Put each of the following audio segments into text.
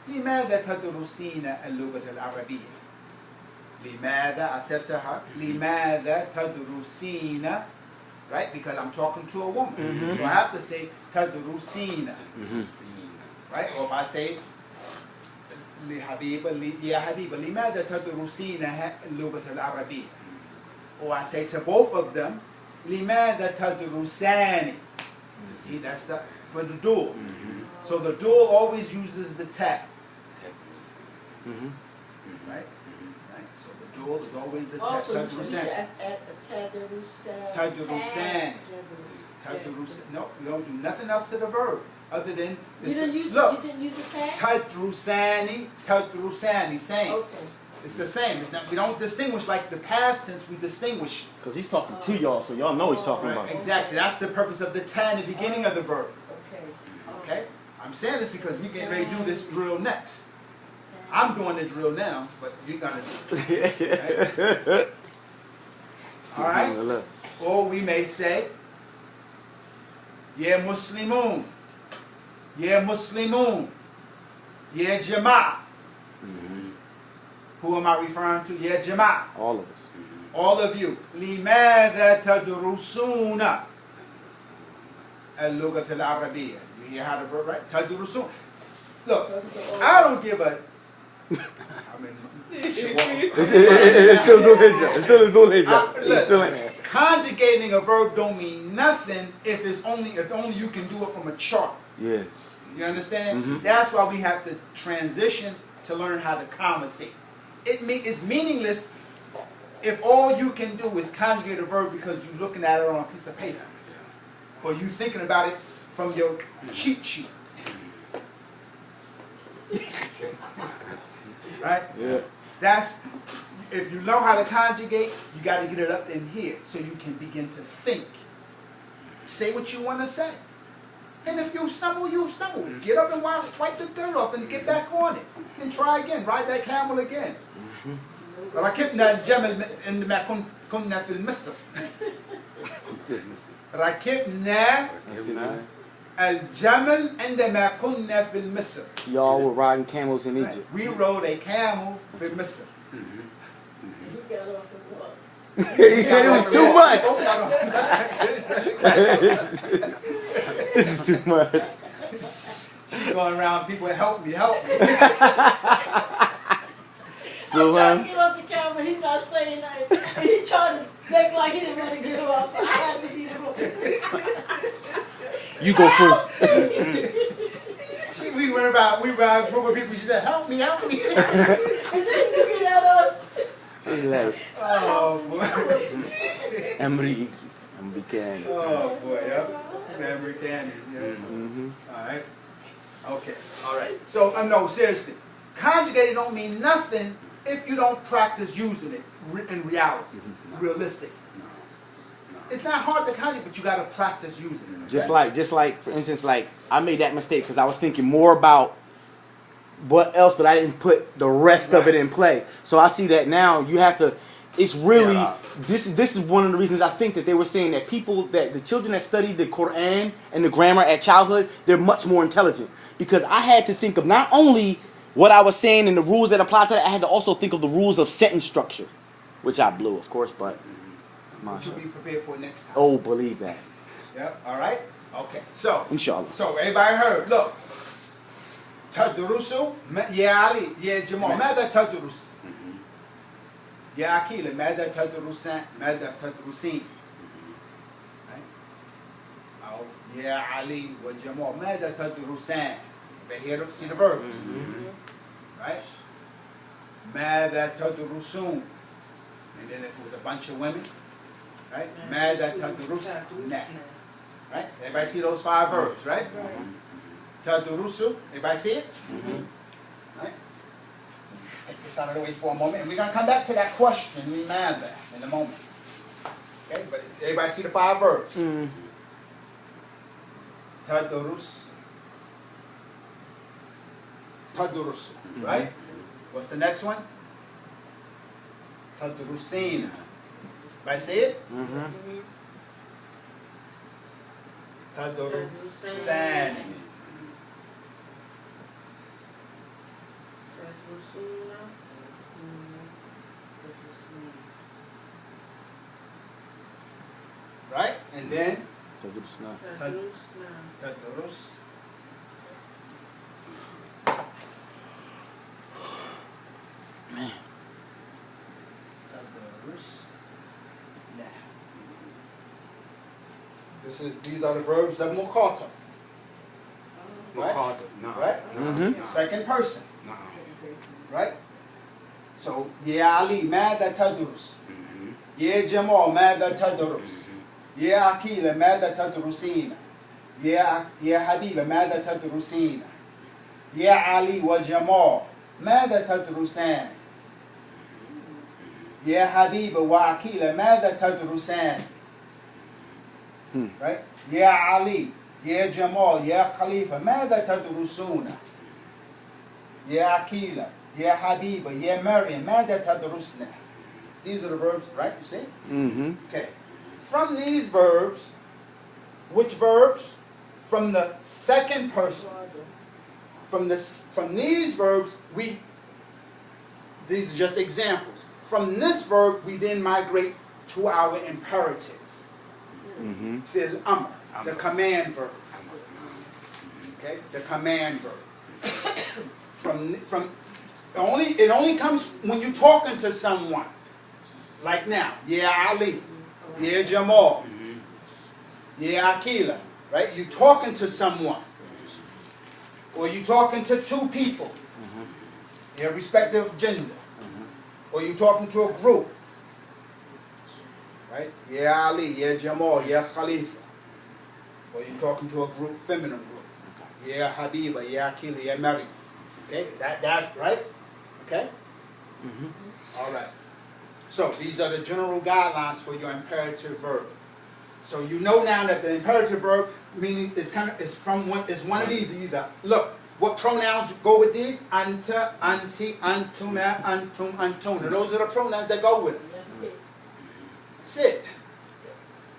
لماذا تدرسين اللغة العربية? لماذا, I said to her, لماذا تدرسين, right? Because I'm talking to a woman. So I have to say تدرسين. Right? Or if I say يا حبيبة لماذا تدرسين اللغة العربية? Or I say to both of them لماذا تدرسان? See, that's the for the dual. So the dual always uses the ta. Right? So the dual is always the ta. Also, you should add tadrusan. No, we don't do nothing else to the verb other than You didn't use look. You didn't use the tag. Tadrusani, same. Okay. It's the same. It's not, we don't distinguish like the past tense. We distinguish. Because he's talking to y'all, so y'all know he's talking about. Exactly. That's the purpose of the ta in the beginning of the verb. Okay. Okay. I'm saying this because we get ready to do this drill next. I'm doing the drill now, but you're gonna do it. Right? All right. Or we may say, "Ya Muslimun, Ya Muslimun, Ya Jama." Who am I referring to? Ya Jama. All of us. All of you. لماذا تدرسون اللغة العربية? You hear how the verb, right? تدرسون. Look, I don't give a. I mean, it's still doing his job. It's still doing his job. It's still in there. Conjugating a verb don't mean nothing if only you can do it from a chart. Yeah. You understand? That's why we have to transition to learn how to conversate. It's meaningless if all you can do is conjugate a verb because you're looking at it on a piece of paper, or you thinking about it from your cheat sheet. Right? Yeah. That's, if you know how to conjugate, you got to get it up in here so you can begin to think. Say what you want to say. And if you stumble, you stumble. Get up and wipe the dirt off and get back on it. And try again. Ride that camel again. ركبنا الجمل عندما كنا في مصر. ركبنا الجمل عندما كنا في مصر. Y'all were riding camels in Egypt. We rode a camel في مصر. He got off and walked. He said it was too much. This is too much. She's going around, people help me, help me. I'm trying to get off the camera, he's not saying nothing. And he trying to make like he didn't want to get off, so I had to be the one. You go first. We went around a group of people, she said, help me, help me. And then looking at us. Oh, boy. American. Oh, boy, yep. American, yeah. All right. Okay, all right. So, no, seriously. Conjugated don't mean nothing if you don't practice using it in reality, realistic. It's not hard to conjugate, but you got to practice using it. Okay? Just like, for instance, like I made that mistake because I was thinking more about what else, but I didn't put the rest of it in play. So I see that now you have to. It's really this is one of the reasons I think that they were saying that the children that study the Quran and the grammar at childhood, they're much more intelligent, because I had to think of not only what I was saying and the rules that apply to that, I had to also think of the rules of sentence structure, which I blew, of course, but You'll be prepared for next time. oh, believe that. Yep, all right? Okay, so. Inshallah. So, everybody heard. Look. تدرسوا يا علي يا جماعة ماذا تدرس؟ يا عقيلة ماذا تدرسان؟ ماذا تدرسين؟ أو يا علي وجماعة ماذا تدرسان؟ They hear see the verbs. Right? ماذا تدرسون? And then if it was a bunch of women, right? ماذا تدرسن? Right? Everybody see those 5 verbs, right? Tadrusu, everybody see it? Right? Let's take this out of the way for a moment, and we're going to come back to that question, limadha, in a moment. Okay, but everybody see the 5 verbs? Tadrus, tadrusu, right? What's the next one? Tadrusina. Everybody see it? Tadrusani. Right? And then Tadrusna. tadrus. Tadrus. Nah. These are the verbs of mukhata. Right? Right? Mm-hmm. Second person. Right? So, Ya Ali, ماذا تدرس? يا جمال ماذا تدرس؟ يا عقيلة ماذا تدرسين؟ يا حبيبة ماذا تدرسين؟ يا علي وجمال ماذا تدرسان؟ يا حبيبة وعقيلة ماذا تدرسان؟ Right? يا علي يا جمال يا خليفة ماذا تدرسون؟ يا عقيلة يا حبيبة يا مريم ماذا تدرسنا? These are the verbs, right? You see? Mm-hmm. Okay. From these verbs, which verbs? From the second person. From these verbs, these are just examples. From this verb, we then migrate to our imperative. Mm-hmm. Fil amr, the command verb. Okay, the command verb. It only comes when you're talking to someone. Like now, yeah Ali, yeah Jamal, yeah Akila, right? You're talking to someone, or you're talking to two people, irrespective of gender, or you're talking to a group, right? Yeah Ali, yeah Jamal, yeah Khalifa, or you're talking to a group, feminine group, yeah Habiba, yeah Akila, yeah Maryam. Okay, that's right. Okay, all right. So these are the general guidelines for your imperative verb. So you know now that the imperative verb meaning is one of these either. Look, what pronouns go with these? Anta, anti, antuma, antum, antuna. And those are the pronouns that go with it. That's it.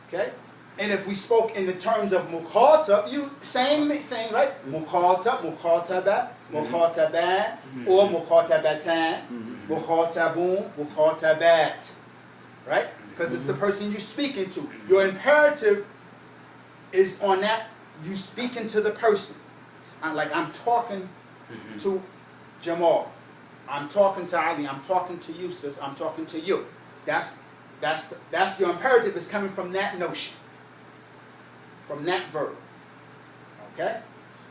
Okay? And if we spoke in the terms of mukhata, same thing, right? Mukhata, mukhataba, mukhataban, or mukhatabatan, mukhatabun, mukhatabat. Right? Because it's the person you're speaking to. Your imperative is on that, you speaking to the person. Like I'm talking to Jamal. I'm talking to Ali. I'm talking to you, sis. I'm talking to you. That's your imperative is coming from that notion. From that verb. Okay?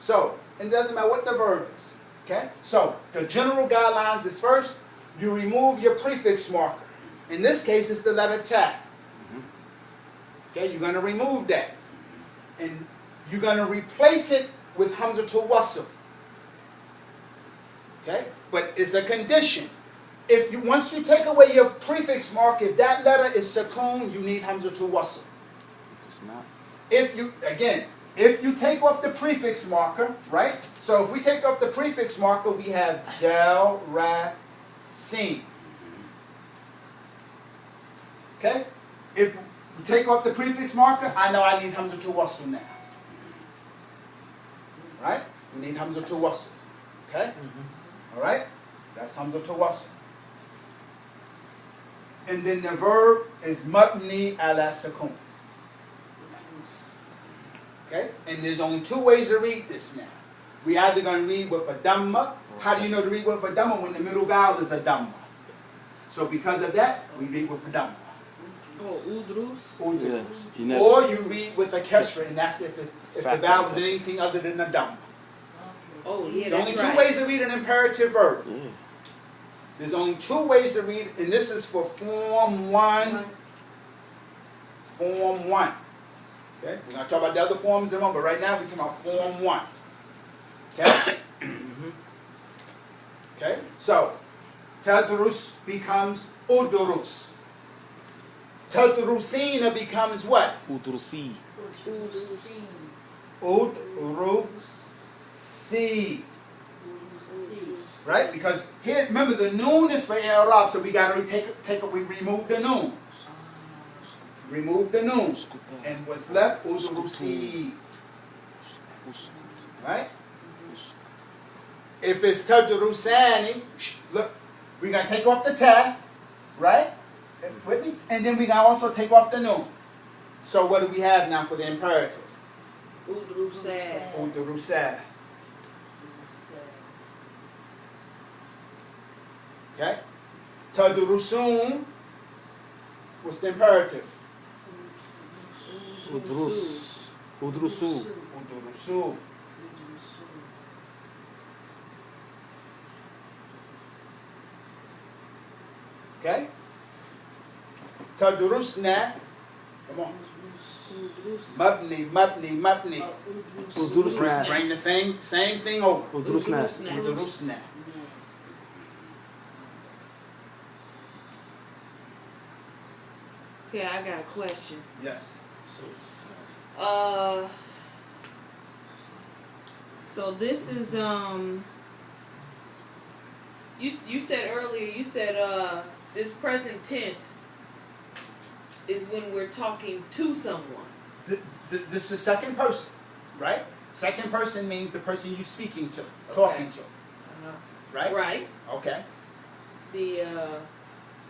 So, it doesn't matter what the verb is. Okay? So, the general guidelines is first, you remove your prefix marker. In this case, it's the letter ta. Okay? You're going to remove that. And you're going to replace it with hamzatul wasl. Okay? But it's a condition. Once you take away your prefix mark, if that letter is sukoon, you need hamzatul wasl. It's not. If you take off the prefix marker, right? So if we take off the prefix marker, we have del, ra, sin. Okay? If we take off the prefix marker, I know I need hamzatul wasl now. Right? We need hamzatul wasl. Okay? All right? That's hamzatul wasl. And then the verb is mabni ala sukun. Okay? And there's only two ways to read this now. We either going to read with a dhamma. How do you know to read with a dhamma? When the middle vowel is a dhamma. So because of that, we read with a dhamma. Oh, udrus. Udrus. Yeah. Or you read with a kesra, and that's if the vowel is anything other than a dhamma. Oh, yeah, There's that's only right. two ways to read an imperative verb. Yeah. There's only two ways to read, and this is for Form 1. Form 1. Okay? We're going to talk about the other forms in a moment, but right now we're talking about Form 1. Okay? Okay? So, tadrus becomes udrus. Tadrusina becomes what? Udrusi. Udrusi. Right? Because here, remember, the noon is for Arab, so we got to we remove the noon. Remove the noon. And what's left? Udrusi. Right? If it's tadrusani, look, we're going to take off the ta, right? With me? And then we're going to also take off the noon. So what do we have now for the imperative? Udrusa. Udrusa. Okay? Tadrusun, what's the imperative? Udrus. Udrusu. Udrusu. Okay? Tadrusna. Come on. Mabni, mabni, mabni. Udrusna. Bring the thing, same thing over. Udrusna. Udrusna. Okay, I got a question. Yes. So this is you said earlier, you said this present tense is when we're talking to someone. This is second person, right? Second person means the person you're speaking to, talking to, right? Right. Okay. The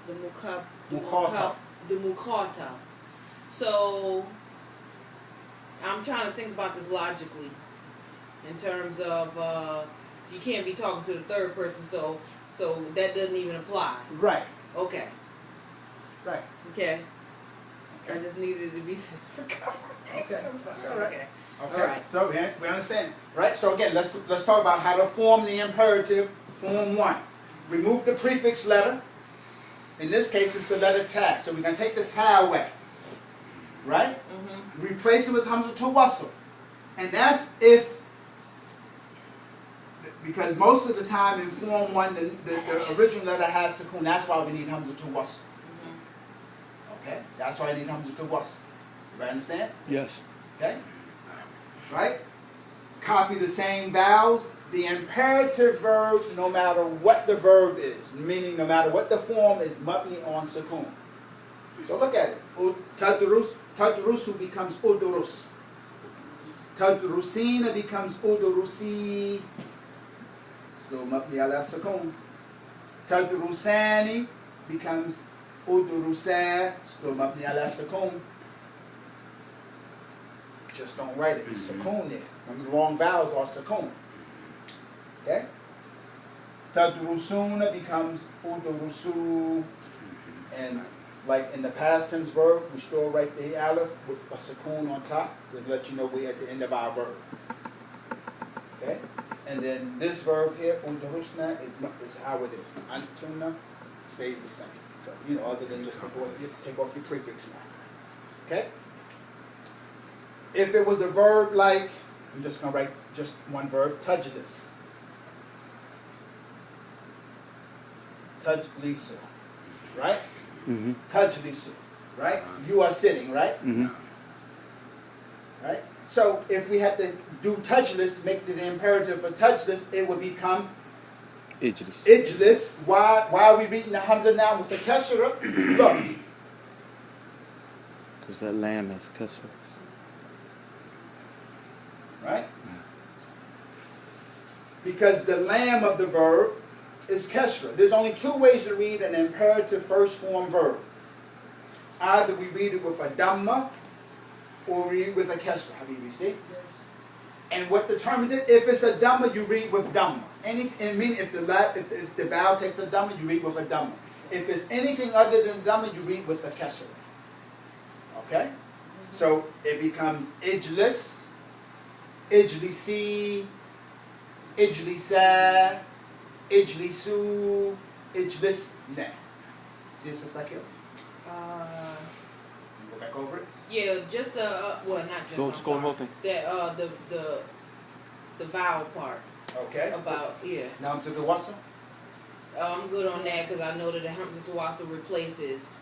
Mukhata. The mukhata. So I'm trying to think about this logically in terms of you can't be talking to the third person, so that doesn't even apply. Right. Okay. Right. Okay. I Okay. just needed to be for cover. Okay. I'm sorry. That's all right. Okay. Okay. All right. So we understand, right? So again, let's talk about how to form the imperative. Form 1. Remove the prefix letter. In this case, it's the letter ta. So we're going to take the ta away, right? Mm-hmm. Replace it with hamzatul wasl, and that's if, because most of the time in form 1, the original letter has sukun. That's why we need hamzatul wasl. Okay, that's why I need hamzatul wasl. You understand? Yes. Okay, right? Copy the same vowels. The imperative verb, no matter what the verb is, meaning no matter what the form, is mabni on sukun. So look at it. Tadrusu becomes udurus. Tadrusina becomes udurusi. Still mabni ala sukun. Tadrusani becomes udurusa. Still mabni ala sukun. Just don't write it. It's sukun there. Remember, the wrong vowels are sukun. Okay? Tadrusuna becomes udurusu. And like in the past tense verb, we still write the aleph with a sukun on top to let you know we're at the end of our verb. Okay? And then this verb here, udurusna, is how it is. Antuna stays the same. So, other than just take off your prefix marker. Okay? If it was a verb like, I'm just going to write just one verb, tajlis. Tajlisu, right? Mm-hmm. Tajlisu, right? You are sitting, right? Mm-hmm. Right? So if we had to do tajlis, make the imperative for tajlis, it would become Ijlis. ijlis. Why are we reading the hamza now with the kasra? Look. Because that lamb has a kasra. Right? Because the lamb of the verb is kesra. There's only 2 ways to read an imperative first form verb. Either we read it with a dhamma or read it with a kesra. Habibi, see? Yes. And what determines it? If it's a dhamma, you read with dhamma. If the vowel takes a dhamma, you read with a dhamma. If it's anything other than dhamma, you read with a kesra. Okay? So it becomes ijlis, ijlisi, ijlisa, ijlisu, ijlisna. See it's just like it? Go back over it. Yeah, just well, not just. Go the whole thing. That the vowel part Okay. about Now to the wasl. I'm good on that because I know that the hamza tawassul replaces.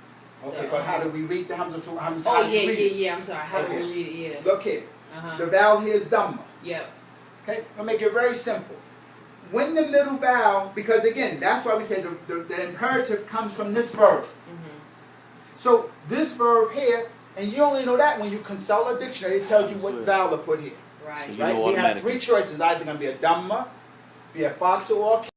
Okay, but how do we read the hamza to hamza? Oh yeah. I'm sorry. How Okay. do we read it? Yeah. Look here. Uh-huh. The vowel here is dhamma. Yep. Okay, we'll make it very simple. When the middle vowel, because again, that's why we say the imperative comes from this verb. Mm-hmm. So this verb here, and you only know that when you consult a dictionary, it tells you what vowel to put here. Right. So you Right? know We have automatically. 3 choices. Either going to be a dhamma, be a father to all